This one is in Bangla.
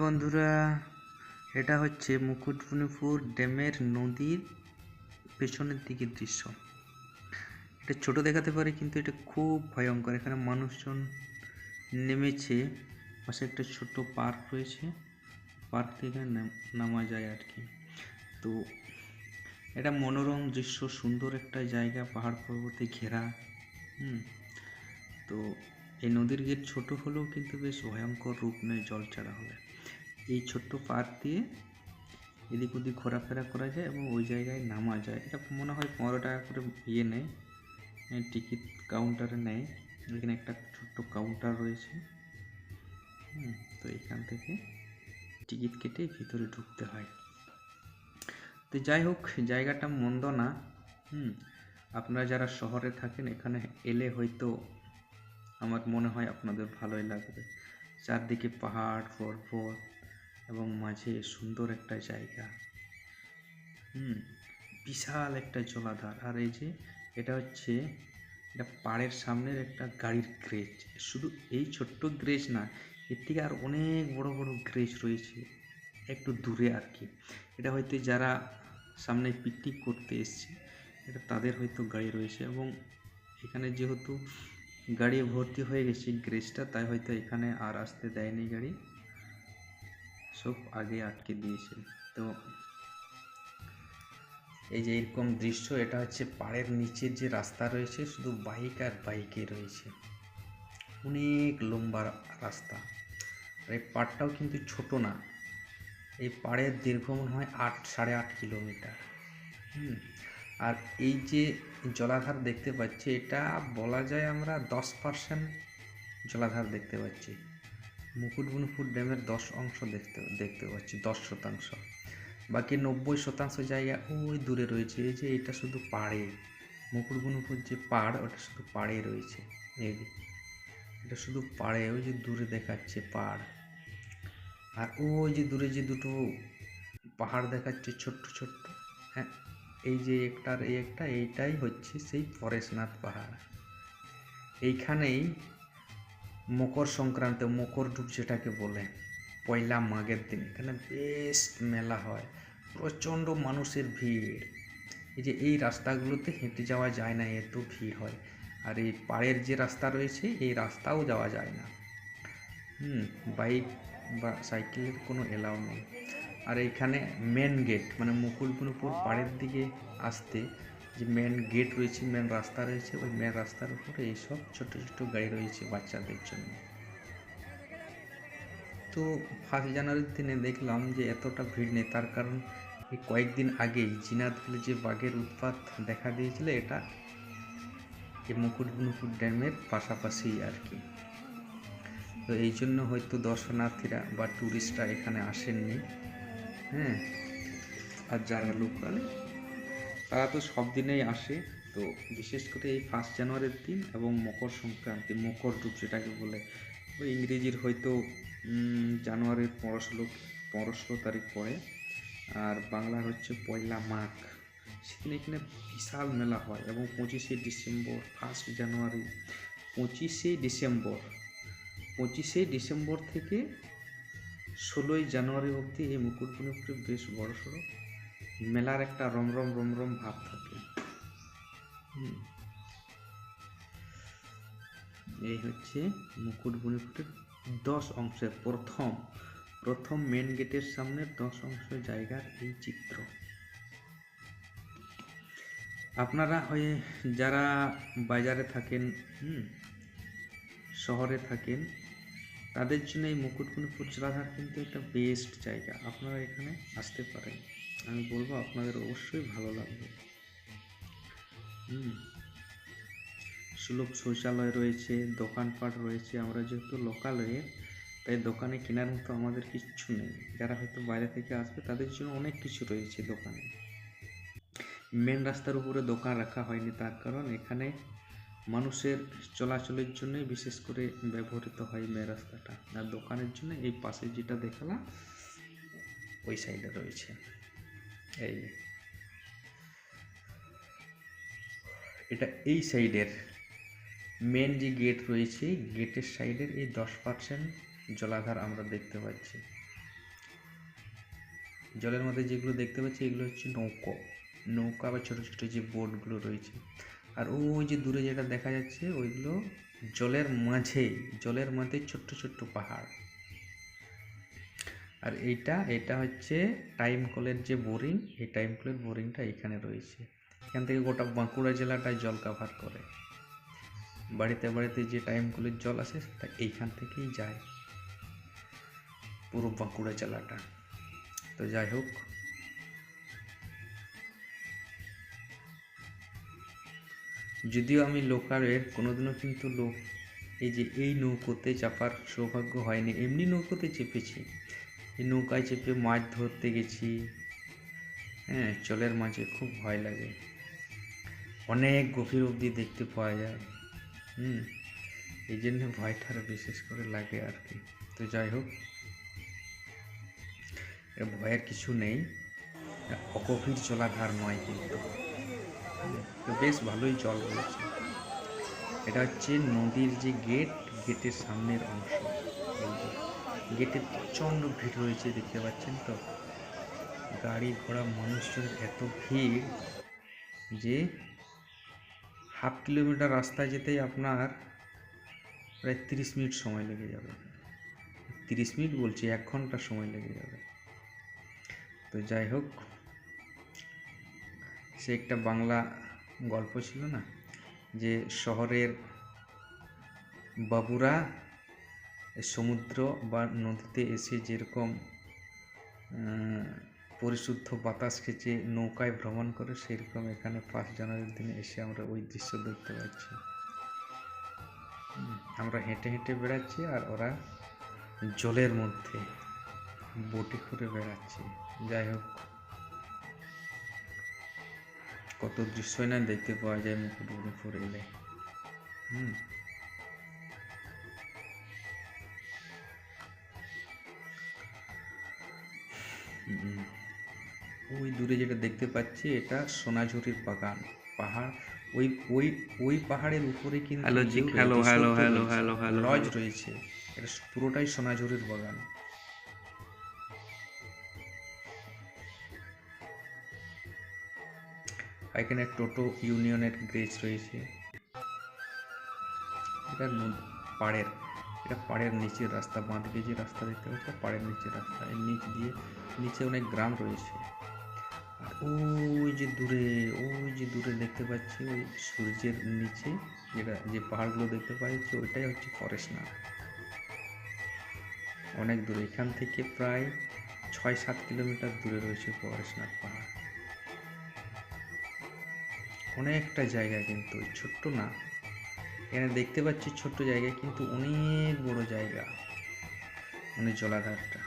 বন্ধুরা, এটা হচ্ছে মুকুটমণিপুর ড্যামের নদীর পেছনের দিকের দৃশ্য। এটা ছোট দেখাতে পারে, কিন্তু এটা খুব ভয়ঙ্কর। এখানে মানুষজন নেমেছে। পাশে একটা ছোট্ট পার্ক রয়েছে, পার্ক থেকে নামা যায় আর কি। তো এটা মনোরম দৃশ্য, সুন্দর একটা জায়গা, পাহাড় পর্বতে ঘেরা। তো এই নদীর গেট ছোট হলেও কিন্তু বেশ ভয়ঙ্কর রূপ নেয় জল ছাড়া হলে। এই ছোট্ট পার্ক দিয়ে এদিক ওদিক ঘোরাফেরা করা যায় এবং ওই জায়গায় নামা যায়। এটা মনে হয় 15 টাকা করে নেয়, টিকিট কাউন্টারে নেয়। এখানে একটা ছোট্ট কাউন্টার রয়েছে। তো এখান থেকে টিকিট কেটে ভিতরে ঢুকতে হয়। তো যাই হোক, জায়গাটা মন্দ না। আপনারা যারা শহরে থাকেন, এখানে এলে হয়তো আমার মনে হয় আপনাদের ভালোই লাগবে। চারদিকে পাহাড় পর্বত এবং মাঝে সুন্দর একটা জায়গা। বিশাল একটা জলাধার। আর এই যে এটা হচ্ছে এটা পাড়ের সামনের একটা গাড়ির গ্যারেজ। শুধু এই ছোট্ট গ্যারেজ না, এর থেকে আর অনেক বড় বড় গ্যারেজ রয়েছে একটু দূরে আর কি। এটা হয়তো যারা সামনে পিকনিক করতে এসছে, এটা তাদের হয়তো গাড়ি রয়েছে। এবং এখানে যেহেতু গাড়ি ভর্তি হয়ে গেছে গ্যারেজটা, তাই হয়তো এখানে আর আসতে দেয়নি গাড়ি, সব আগে আটকে দিয়েছে। তো এই যে এরকম দৃশ্য, এটা হচ্ছে পাড়ের নিচের যে রাস্তা রয়েছে, শুধু বাইক আর বাইকে রয়েছে, অনেক লম্বা রাস্তা। আর এই পাড়টাও কিন্তু ছোট না, এই পাড়ের দীর্ঘ মনে হয় 8.5 কিলোমিটার। আর এই যে জলাধার দেখতে পাচ্ছি, এটা বলা যায় আমরা 10% জলাধার দেখতে পাচ্ছি। মুকুটমণিপুর ড্যামের 10 দেখতে পাচ্ছি, 10%। বাকি 90% জায়গা ওই দূরে রয়েছে। এই যে এটা শুধু পাড়ে, মুকুটমণিপুর যে পাড়, ওটা শুধু পাড়ে রয়েছে। এটা শুধু পাড়ে, ওই যে দূরে দেখাচ্ছে পাড়। আর ওই যে দূরে যে দুটো পাহাড় দেখাচ্ছে ছোট্ট ছোট্ট, হ্যাঁ, এই যে একটার এই একটা, এইটাই হচ্ছে সেই পরেশনাথ পাহাড়। এইখানেই মকর সংক্রান্তি, মকর ডুব যেটাকে বলে, পয়লা মাঘের দিন এখানে বেশ মেলা হয়, প্রচণ্ড মানুষের ভিড়। এই যে এই রাস্তাগুলোতে হেঁটে যাওয়া যায় না, এত ভিড় হয়। আর এই পাড়ের যে রাস্তা রয়েছে, এই রাস্তাও যাওয়া যায় না। বাইক বা সাইকেলের কোনো এলাও নেই। আর এইখানে মেন গেট, মানে মুকুটমণিপুর পাড়ের দিকে আসতে যে মেন গেট রয়েছে, মেন রাস্তা রয়েছে, ওই মেন রাস্তার উপরে এইসব ছোটো ছোটো গাড়ি রয়েছে বাচ্চাদের জন্য। তো 1 জানুয়ারির দিনে দেখলাম যে এতটা ভিড় নেই, তার কারণ এই কয়েকদিন আগেই জিনাতপুরে যে বাঘের উৎপাত দেখা দিয়েছিল, এটা এই মুকুটমণিপুর ড্যামের পাশাপাশি আর কি। তো এই জন্য হয়তো দর্শনার্থীরা বা ট্যুরিস্টরা এখানে আসেননি। আর যারা লোকাল, তারা তো সব দিনেই আসে। তো বিশেষ করে এই 1 জানুয়ারির দিন এবং মকর সংক্রান্তি, মকর ডুব যেটাকে বলে, ওই ইংরেজির হয়তো জানুয়ারির 15-16 তারিখ পরে, আর বাংলার হচ্ছে পয়লা মাঘ, সেদিন এখানে বিশাল মেলা হয়। এবং 25শে ডিসেম্বর, 1 জানুয়ারি, 25শে ডিসেম্বর থেকে 16ই জানুয়ারি অবধি এই মুকুটমণিপুরে বেশ বড় সড়ো মেলার একটা রমরম ভাব থাকে। এই হচ্ছে মুকুটমণিপুরের 10 অংশের প্রথম মেন গেটের সামনে 10 অংশ জায়গার এই চিত্র। আপনারা হয়ে যারা বাজারে থাকেন, শহরে থাকেন, তাদের জন্য এই মুকুটমণিপুর জলাধার কিন্তু একটা বেস্ট জায়গা। আপনারা এখানে আসতে পারেন, আমি বলবো আপনাদের অবশ্যই ভালো লাগবে। সুলভ শৌচালয় রয়েছে, দোকানপাট রয়েছে। আমরা যেহেতু লোকাল হয়ে, তাই দোকানে কেনার মতো আমাদের কিচ্ছু নেই। যারা হয়তো বাইরে থেকে আসবে, তাদের জন্য অনেক কিছু রয়েছে দোকানে। মেন রাস্তার উপরে দোকান রাখা হয়নি, তার কারণ এখানে মানুষের চলাচলের জন্য বিশেষ করে ব্যবহৃত হয় মেন রাস্তাটা। আর দোকানের জন্য এই পাশে যেটা দেখালাম ওই সাইডে রয়েছে। এই এটা এই সাইডের মেন যে গেট রয়েছে, গেটের সাইডের এই 10% জলাধার আমরা দেখতে পাচ্ছি। জলের মধ্যে যেগুলো দেখতে পাচ্ছি এগুলো হচ্ছে নৌকা বা ছোটো ছোটো যে বোটগুলো রয়েছে। আর ওই যে দূরে যেটা দেখা যাচ্ছে ওইগুলো জলের মাঝে ছোট্ট ছোট্ট পাহাড়। আর এটা হচ্ছে টাইম কলের যে বোরিং, এই টাইম কলের বোরিংটা এখানে রয়েছে। এখান থেকে গোটা বাঁকুড়া জেলাটায় জল কাভার করে। বাড়িতে বাড়িতে যে টাইম কলের জল আসে সেটা এইখান থেকেই যায় পুরো বাঁকুড়া জেলাটা। তো যাই হোক, যদিও আমি লোকালের কোনোদিনও কিন্তু এই নৌকোতে চাপার সৌভাগ্য হয়নি। এমনি নৌকোতে চেপেছি, এই নৌকায় চেপে মাছ ধরতে গেছি। হ্যাঁ, জলের মাঝে খুব ভয় লাগে, অনেক গভীর অবধি দেখতে পাওয়া যায়। এই জন্য ভয়টা আরও বিশেষ করে লাগে আর কি। তো যাই হোক, ভয়ের কিছু নেই, অগভীর জলাধার নয় কিন্তু, তো বেশ ভালোই জল রয়েছে। এটা হচ্ছে নদীর যে গেটের সামনের অংশ। গেটে প্রচণ্ড ভিড় রয়েছে, দেখতে পাচ্ছেন তো, গাড়ি ঘোড়া মানুষজনের এত ভিড় যে হাফ কিলোমিটার রাস্তা যেতেই আপনার প্রায় 30 মিনিট সময় লেগে যাবে। 30 মিনিট বলছি, 1 ঘন্টা সময় লেগে যাবে। তো যাই হোক, সে একটা বাংলা গল্প ছিল না, যে শহরের বাবুরা সমুদ্র বা নদীতে এসে যেরকম পরিশুদ্ধ বাতাস খেতে নৌকায় ভ্রমণ করে, সেরকম এখানে 1 জানুয়ারির দিনে এসে আমরা ওই দৃশ্য দেখতে পাচ্ছি। আমরা হেঁটে হেঁটে বেড়াচ্ছি আর ওরা জলের মধ্যে বোটে করে বেড়াচ্ছে। যাই হোক, কত দৃশ্যই না দেখতে পাওয়া যায় মুকুটমণিপুর এলে। ওই দূরে যেটা দেখতে পাচ্ছি এটা সোনাঝুরির বাগান পাহাড়। ওই ওই ওই পাহাড়ের উপরে কিন্তু লজ রয়েছে। এটা পুরোটাই সোনাঝুরির বাগান। এখানে টোটো ইউনিয়নের গ্যারেজ রয়েছে। এটা পাড়ের নিচের রাস্তা, বাঁদিকে যে রাস্তা দেখতে পাচ্ছি পাড়ের নিচের রাস্তা, এর নিচে অনেক গ্রাম রয়েছে। আর ওই যে দূরে দেখতে পাচ্ছি ওই সূর্যের নিচে যে পাহাড়গুলো দেখতে পাচ্ছি ওইটাই হচ্ছে ফরেস্টনাথ। অনেক দূরে, এখান থেকে প্রায় 6-7 কিলোমিটার দূরে রয়েছে ফরেস্টনাথ পাহাড়। অনেকটা জায়গা, কিন্তু ছোট্ট না। এখানে দেখতে পাচ্ছি ছোট্ট জায়গা, কিন্তু অনেক বড় জায়গা, মানে জলাধারটা।